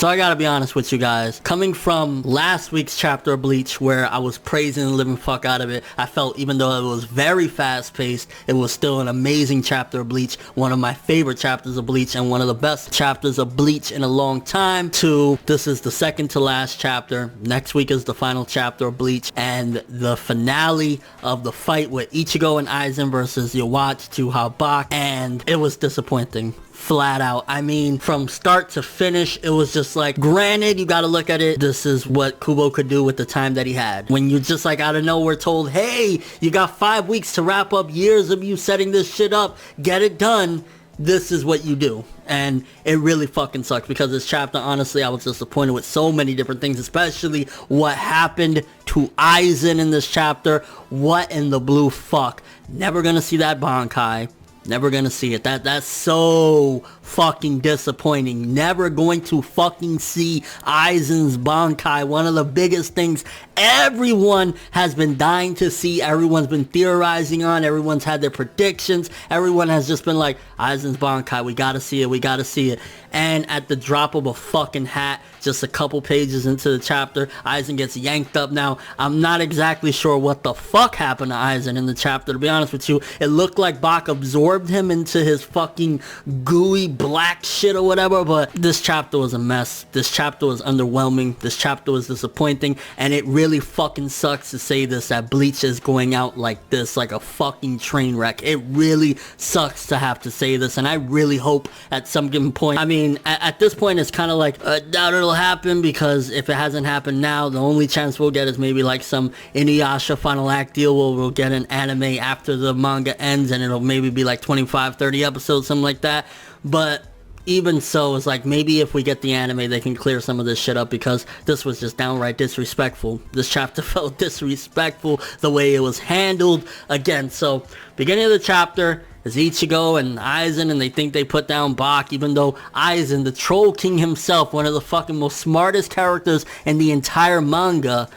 So I gotta be honest with you guys. Coming from last week's chapter of Bleach, where I was praising the living fuck out of it, I felt even though it was very fast-paced, it was still an amazing chapter of Bleach, one of my favorite chapters of Bleach, and one of the best chapters of Bleach in a long time. To this is the second to last chapter. Next week is the final chapter of Bleach, and the finale of the fight with Ichigo and Aizen versus Yhwach to Yhwach, and it was disappointing. Flat out. I mean, from start to finish, it was just like, granted, you gotta look at it, this is what Kubo could do with the time that he had. When you just like out of nowhere told, hey, you got 5 weeks to wrap up years of you setting this shit up, get it done, this is what you do. And it really fucking sucks, because this chapter, honestly, I was disappointed with so many different things, especially what happened to Aizen in this chapter. What in the blue fuck? Never gonna see that Bankai. Never gonna see it. That's so fucking disappointing. Never going to fucking see Aizen's Bankai. One of the biggest things everyone has been dying to see. Everyone's been theorizing on. Everyone's had their predictions. Everyone has just been like, Aizen's Bankai, we gotta see it. We gotta see it. And at the drop of a fucking hat, just a couple pages into the chapter, Aizen gets yanked up. Now, I'm not exactly sure what the fuck happened to Aizen in the chapter, to be honest with you. It looked like Bach absorbed him into his fucking gooey black shit or whatever, but this chapter was a mess. This chapter was underwhelming. This chapter was disappointing, and it really fucking sucks to say this, that Bleach is going out like this, like a fucking train wreck. It really sucks to have to say this, and I really hope at some given point, I mean, at this point, it's kind of like, I doubt it'll happen, because if it hasn't happened now, the only chance we'll get is maybe like some Inuyasha final act deal where we'll get an anime after the manga ends, and it'll maybe be like 25-30 episodes, something like that. But even so, it's like, maybe if we get the anime, they can clear some of this shit up, because this was just downright disrespectful. This chapter felt disrespectful the way it was handled. Again, so beginning of the chapter is Ichigo and Aizen, and they think they put down Bach, even though Aizen, the Troll King himself, one of the fucking most smartest characters in the entire manga,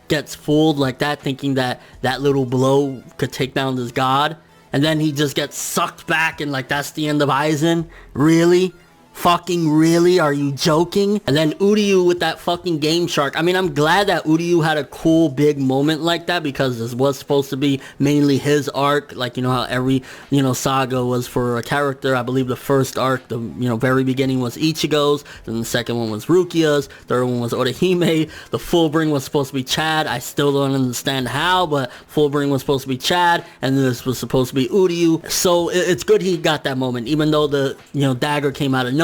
gets fooled like that, thinking that that little blow could take down this god. And then he just gets sucked back, and like, that's the end of Aizen? Really? Fucking really? Are you joking? And then Uryu with that fucking Game Shark. I mean, I'm glad that Uryu had a cool big moment like that, because this was supposed to be mainly his arc. Like, you know how every, saga was for a character. I believe the first arc, the, very beginning was Ichigo's. Then the second one was Rukia's. Third one was Orihime. The Fullbring was supposed to be Chad. I still don't understand how, but Fullbring was supposed to be Chad, and this was supposed to be Uryu. So it's good he got that moment, even though the, dagger came out of nowhere.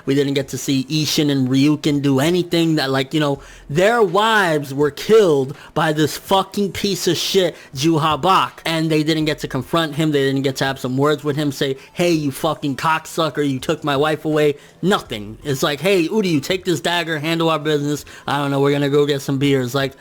We didn't get to see Ishin and Ryukin do anything. That, like, their wives were killed by this fucking piece of shit Yhwach, and they didn't get to confront him. They didn't get to have some words with him, say, hey, you fucking cocksucker, you took my wife away. Nothing. It's like, hey, Uryu, take this dagger, handle our business. I don't know, we're gonna go get some beers. Like,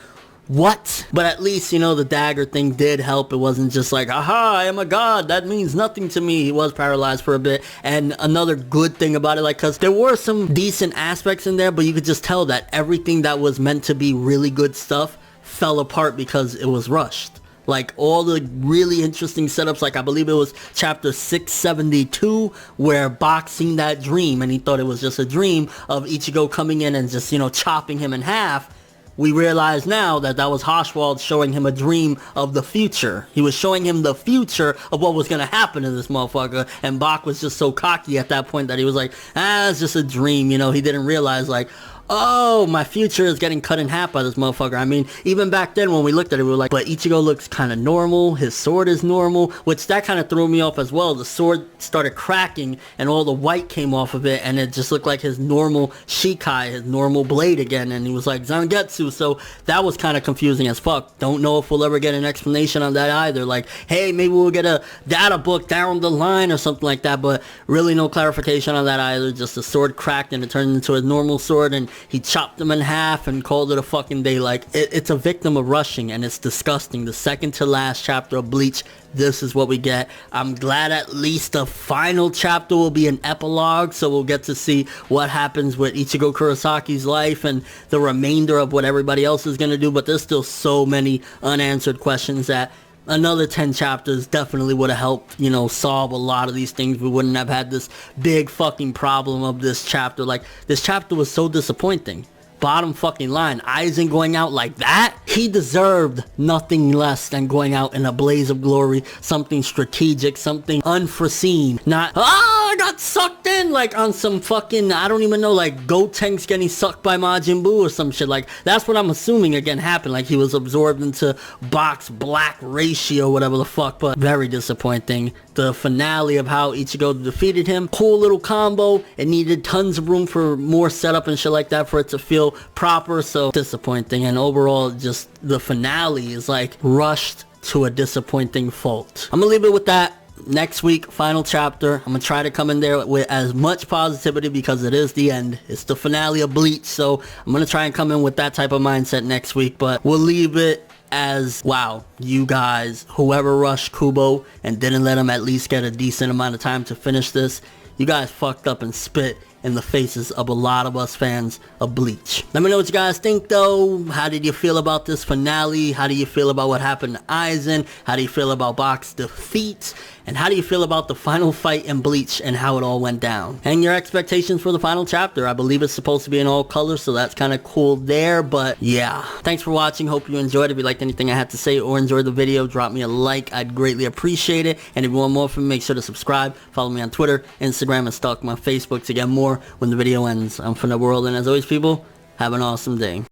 what? But at least, the dagger thing did help. It wasn't just like, aha, I am a god, that means nothing to me. He was paralyzed for a bit. And another good thing about it, like, because there were some decent aspects in there, but you could just tell that everything that was meant to be really good stuff fell apart because it was rushed. Like, all the really interesting setups, like, I believe it was chapter 672, where Bach seen that dream, and he thought it was just a dream of Ichigo coming in and just, chopping him in half. We realize now that that was Hoshwald showing him a dream of the future. He was showing him the future of what was going to happen to this motherfucker, and Bach was just so cocky at that point that he was like, it's just a dream, he didn't realize, like, oh, my future is getting cut in half by this motherfucker. I mean, even back then when we looked at it, we were like, but Ichigo looks kind of normal, his sword is normal, which that kind of threw me off as well. The sword started cracking and all the white came off of it, and it just looked like his normal Shikai, his normal blade again, and he was like Zangetsu, so that was kind of confusing as fuck. Don't know if we'll ever get an explanation on that either, like, hey, maybe we'll get a data book down the line or something like that, but really no clarification on that either. Just the sword cracked and it turned into a normal sword, and he chopped them in half and called it a fucking day. Like, it's a victim of rushing, and it's disgusting. The second to last chapter of Bleach, this is what we get. I'm glad at least the final chapter will be an epilogue, so we'll get to see what happens with Ichigo Kurosaki's life and the remainder of what everybody else is going to do, but there's still so many unanswered questions that another 10 chapters definitely would have helped, you know, solve a lot of these things. We wouldn't have had this big fucking problem of this chapter. Like, this chapter was so disappointing. Bottom fucking line, Aizen going out like that, he deserved nothing less than going out in a blaze of glory, something strategic, something unforeseen, not, I got sucked in, like on some fucking, I don't even know, like Gotenks getting sucked by Majin Buu or some shit. Like, that's what I'm assuming again happened, like he was absorbed into box black ratio, whatever the fuck. But very disappointing. The finale of how Ichigo defeated him, cool little combo. It needed tons of room for more setup and shit like that for it to feel proper. So disappointing. And overall, just the finale is like rushed to a disappointing fault. I'm gonna leave it with that. Next week, final chapter. I'm gonna try to come in there with as much positivity because it is the end. It's the finale of Bleach, so I'm gonna try and come in with that type of mindset next week. But we'll leave it as, wow, you guys, whoever rushed Kubo and didn't let him at least get a decent amount of time to finish this, you guys fucked up and spit in the faces of a lot of us fans of Bleach. Let me know what you guys think though. How did you feel about this finale? How do you feel about what happened to Aizen? How do you feel about Bach's defeat? And how do you feel about the final fight in Bleach and how it all went down? And your expectations for the final chapter. I believe it's supposed to be in all colors, so that's kind of cool there. But yeah, thanks for watching. Hope you enjoyed. If you liked anything I had to say or enjoyed the video, drop me a like. I'd greatly appreciate it. And if you want more from me, make sure to subscribe. Follow me on Twitter, Instagram, and stalk my Facebook to get more when the video ends. I'm from the world, and as always, people, have an awesome day.